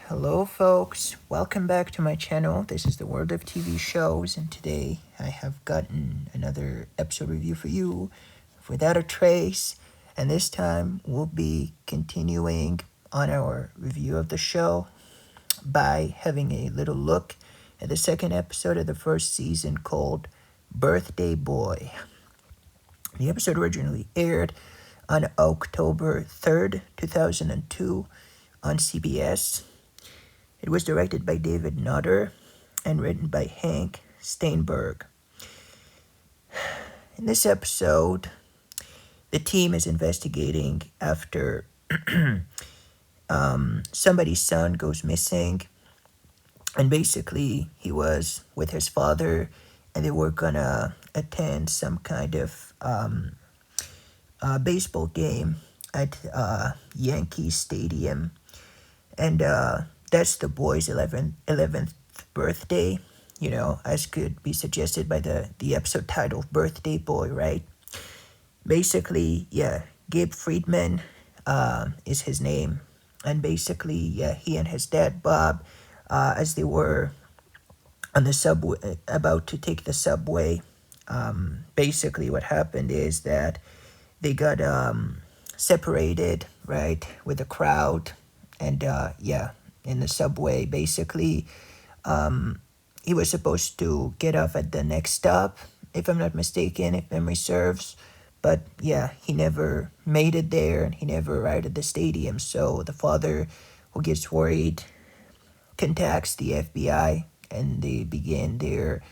Hello, folks. Welcome back to my channel. This is the World of TV Shows, and today I have gotten another episode review for you Without a Trace. And this time we'll be continuing on our review of the show by having a little look at the second episode of the first season called Birthday Boy. The episode originally aired on October 3rd, 2002 on CBS. It was directed by David Nutter and written by Hank Steinberg. In this episode, the team is investigating after somebody's son goes missing. And basically, he was with his father, and they were gonna attend some kind of baseball game at Yankee Stadium. And that's the boy's 11th birthday, as could be suggested by the episode title, Birthday Boy, right? Basically, yeah, Gabe Friedman is his name. And basically, yeah, he and his dad, Bob, as they were on the subway, about to take the subway, basically what happened is that they got separated, right, with the crowd. And yeah, in the subway, basically, he was supposed to get off at the next stop, if I'm not mistaken, if memory serves. But yeah, he never made it there, and he never arrived at the stadium. So the father, who gets worried, contacts the FBI, and they begin their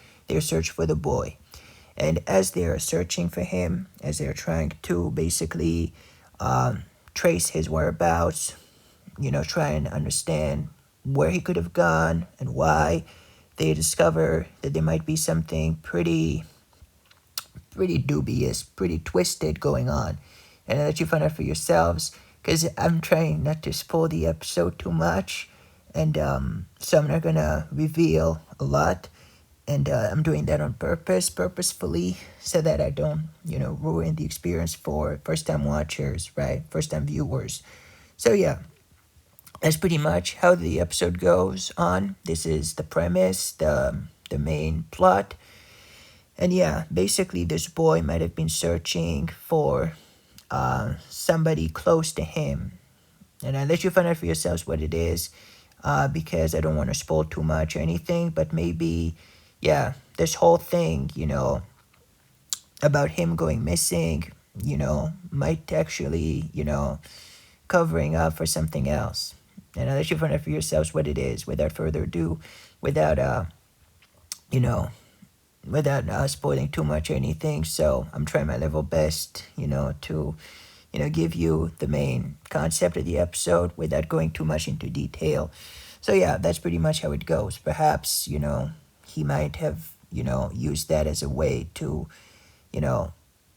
search for the boy. And as they're searching for him, as they're trying to basically trace his whereabouts, try and understand where he could have gone and why, they discover that there might be something pretty dubious, pretty twisted going on. And I'll let you find out for yourselves, because I'm trying not to spoil the episode too much. And so I'm not going to reveal a lot. And I'm doing that on purposefully, so that I don't, ruin the experience for first-time watchers, right? First-time viewers. So yeah, that's pretty much how the episode goes on. This is the premise, the main plot. And yeah, basically this boy might have been searching for somebody close to him. And I'll let you find out for yourselves what it is, because I don't want to spoil too much or anything. But maybe, yeah, this whole thing, about him going missing, might actually, covering up for something else. And I'll let you find out for yourselves what it is without further ado, without, without spoiling too much or anything. So I'm trying my level best, to, give you the main concept of the episode without going too much into detail. So yeah, that's pretty much how it goes. Perhaps, he might have, used that as a way to,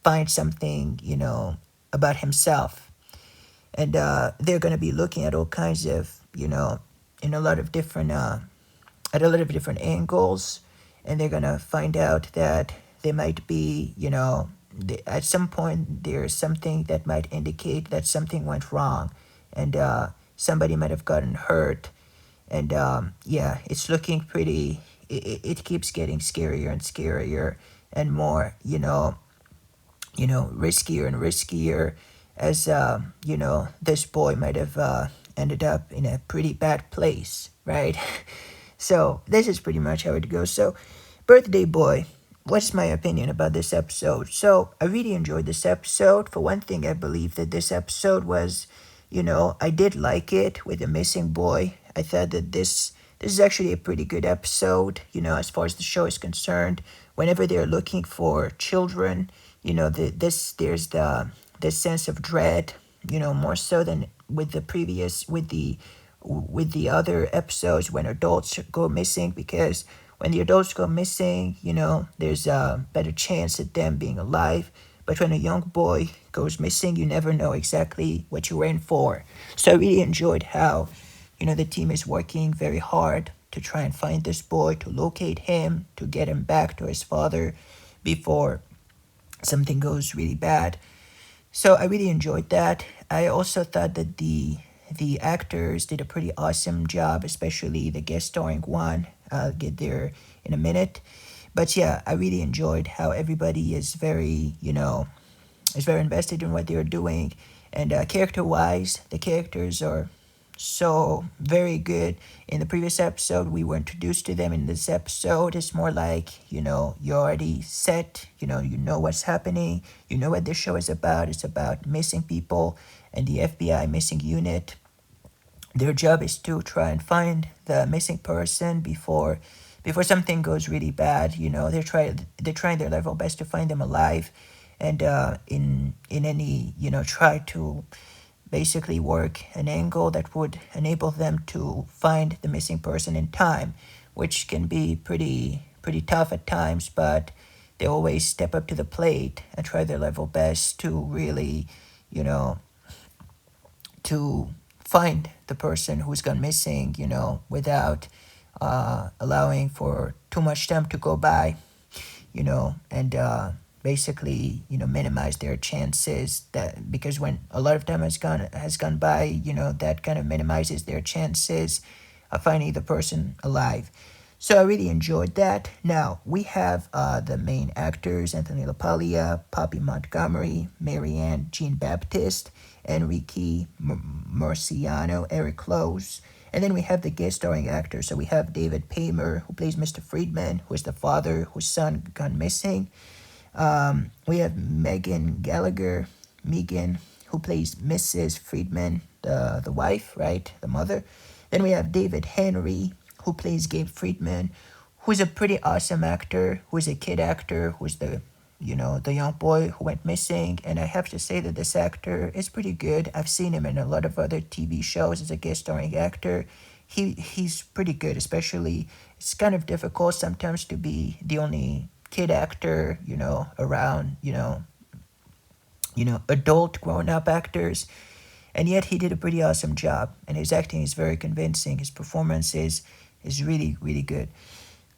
find something, about himself. And they're going to be looking at all kinds of, in a lot of different, at a lot of different angles. And they're going to find out that they might be, at some point there's something that might indicate that something went wrong. And somebody might have gotten hurt. And yeah, it's looking pretty, it keeps getting scarier and scarier and more, riskier and riskier, as this boy might have ended up in a pretty bad place, right? So this is pretty much how it goes. So, Birthday Boy, what's my opinion about this episode? So I really enjoyed this episode. For one thing, I believe that this episode was, I did like it with the missing boy. I thought that this is actually a pretty good episode, as far as the show is concerned. Whenever they're looking for children, there's this sense of dread, more so than with the other episodes when adults go missing, because when the adults go missing, there's a better chance at them being alive. But when a young boy goes missing, you never know exactly what you're in for. So I really enjoyed how, the team is working very hard to try and find this boy, to locate him, to get him back to his father before something goes really bad. So I really enjoyed that. I also thought that the the actors did a pretty awesome job, especially the guest starring one. I'll get there in a minute. But yeah, I really enjoyed how everybody is very, is very invested in what they're doing. And character-wise, the characters are so very good. In the previous episode, we were introduced to them. In this episode, it's more like, you're already set, you know what's happening, you know what this show is about. It's about missing people and the FBI missing unit. Their job is to try and find the missing person before something goes really bad. They're trying their level best to find them alive, and in any try to basically work an angle that would enable them to find the missing person in time, which can be pretty tough at times, but they always step up to the plate and try their level best to really, you know, to find the person who's gone missing, without allowing for too much time to go by, and basically, minimize their chances, that because when a lot of time has gone by, that kind of minimizes their chances of finding the person alive. So I really enjoyed that. Now we have the main actors: Anthony LaPaglia, Poppy Montgomery, Marianne Jean Baptiste, Enrique Marciano, Eric Close. And then we have the guest starring actors. So we have David Paymer, who plays Mr. Friedman, who is the father whose son gone missing. We have Megan, who plays Mrs. Friedman, the wife, right, the mother. Then we have David Henry, who plays Gabe Friedman, who's a pretty awesome actor, who's a kid actor, who's the young boy who went missing. And I have to say that this actor is pretty good. I've seen him in a lot of other TV shows as a guest starring actor. He's pretty good, especially it's kind of difficult sometimes to be the only kid actor, around, adult grown up actors. And yet he did a pretty awesome job, and his acting is very convincing. His performance is really, really good.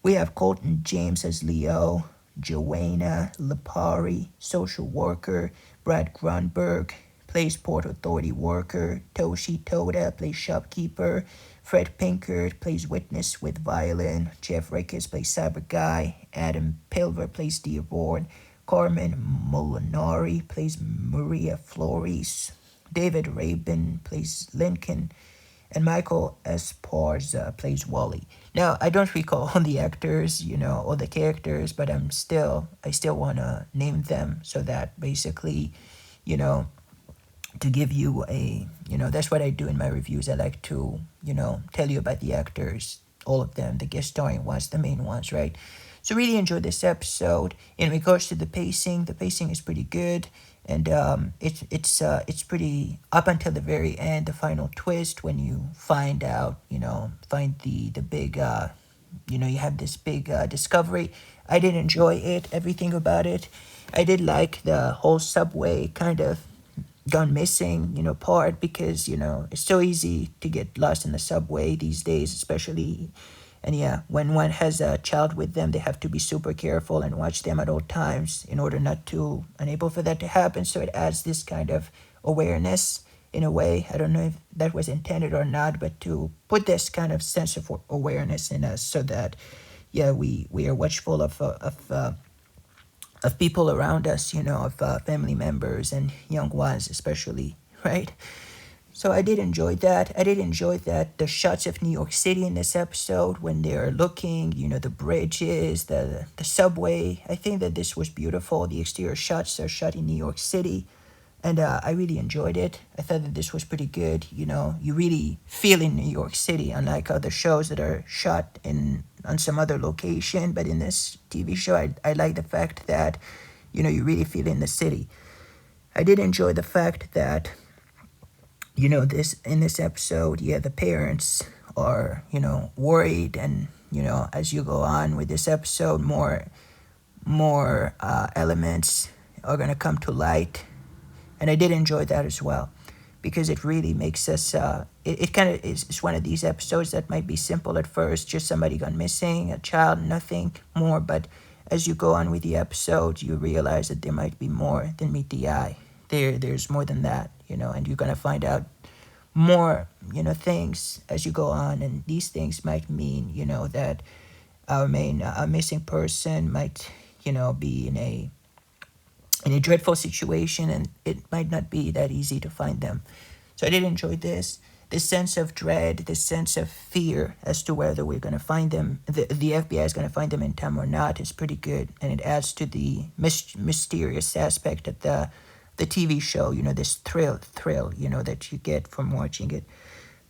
We have Colton James as Leo, Joanna Lipari, social worker, Brad Grunberg plays Port Authority worker, Toshi Toda plays shopkeeper, Fred Pinkert plays witness with violin, Jeff Ricketts plays cyber guy, Adam Pilver plays Dearborn, Carmen Molinari plays Maria Flores, David Rabin plays Lincoln, and Michael Esparza plays Wally. Now, I don't recall all the actors, all the characters, but I still want to name them so that basically, to give you that's what I do in my reviews. I like to, tell you about the actors, all of them, the guest starring ones, the main ones, right? So really enjoyed this episode. In regards to the pacing is pretty good. And it's pretty up until the very end, the final twist when you find out, find the big, you have this big discovery. I did enjoy it, everything about it. I did like the whole subway kind of gone missing, part, because, it's so easy to get lost in the subway these days, especially. And yeah, when one has a child with them, they have to be super careful and watch them at all times in order not to enable for that to happen. So it adds this kind of awareness in a way. I don't know if that was intended or not, but to put this kind of sense of awareness in us so that, yeah, we are watchful of people around us, of family members and young ones especially, right? So I did enjoy that. I did enjoy that the shots of New York City in this episode when they're looking, the bridges, the subway. I think that this was beautiful. The exterior shots are shot in New York City, and I really enjoyed it. I thought that this was pretty good. You really feel in New York City, unlike other shows that are shot on some other location. But in this TV show, I like the fact that, you really feel in the city. I did enjoy the fact that this in this episode, yeah, the parents are, worried, and, as you go on with this episode, more elements are going to come to light. And I did enjoy that as well, because it really makes us, it kind of is one of these episodes that might be simple at first, just somebody gone missing, a child, nothing more. But as you go on with the episode, you realize that there might be more than meet the eye. There's more than that, and you're going to find out more, things as you go on, and these things might mean, that our missing person might, be in a dreadful situation, and it might not be that easy to find them. So I did enjoy this. This sense of dread, this sense of fear as to whether we're going to find them, the FBI is going to find them in time or not, is pretty good, and it adds to the mysterious aspect of the TV show. This thrill, that you get from watching it.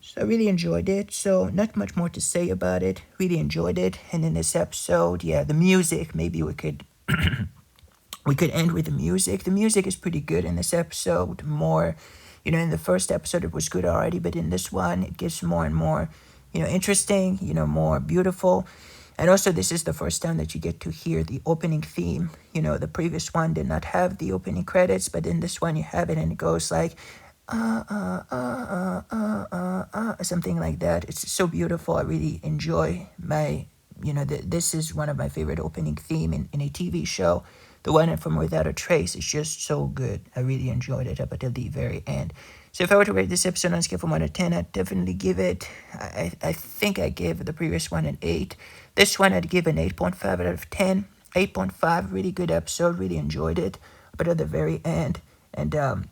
So I really enjoyed it. So not much more to say about it. Really enjoyed it. And in this episode, yeah, the music. Maybe we could end with the music. The music is pretty good in this episode. More, in the first episode it was good already, but in this one it gets more and more, interesting, more beautiful. And also, this is the first time that you get to hear the opening theme. The previous one did not have the opening credits, but in this one you have it, and it goes like, something like that. It's so beautiful. I really enjoy this is one of my favorite opening theme in a TV show. The one from Without a Trace is just so good. I really enjoyed it up until the very end. So if I were to rate this episode on a scale from 1 to 10, I'd definitely give it, I think I gave the previous one an 8. This one I'd give an 8.5 out of 10. 8.5, really good episode, really enjoyed it. But at the very end, and the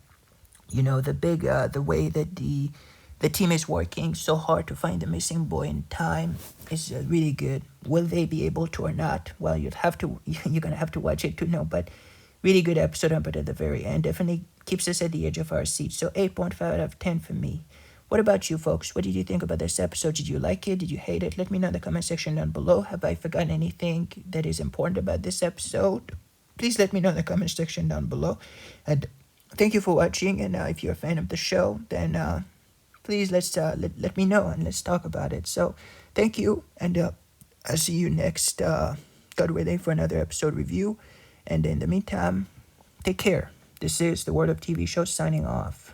way that the team is working so hard to find the missing boy in time is really good. Will they be able to or not? Well, you're gonna have to watch it to know. But really good episode, but at the very end, definitely keeps us at the edge of our seats. So 8.5 out of 10 for me. What about you folks? What did you think about this episode? Did you like it? Did you hate it? Let me know in the comment section down below. Have I forgotten anything that is important about this episode? Please let me know in the comment section down below. And thank you for watching. And if you're a fan of the show, then please let me know and let's talk about it. So thank you, and I'll see you next, God willing, for another episode review. And in the meantime, take care. This is the World of TV Show signing off.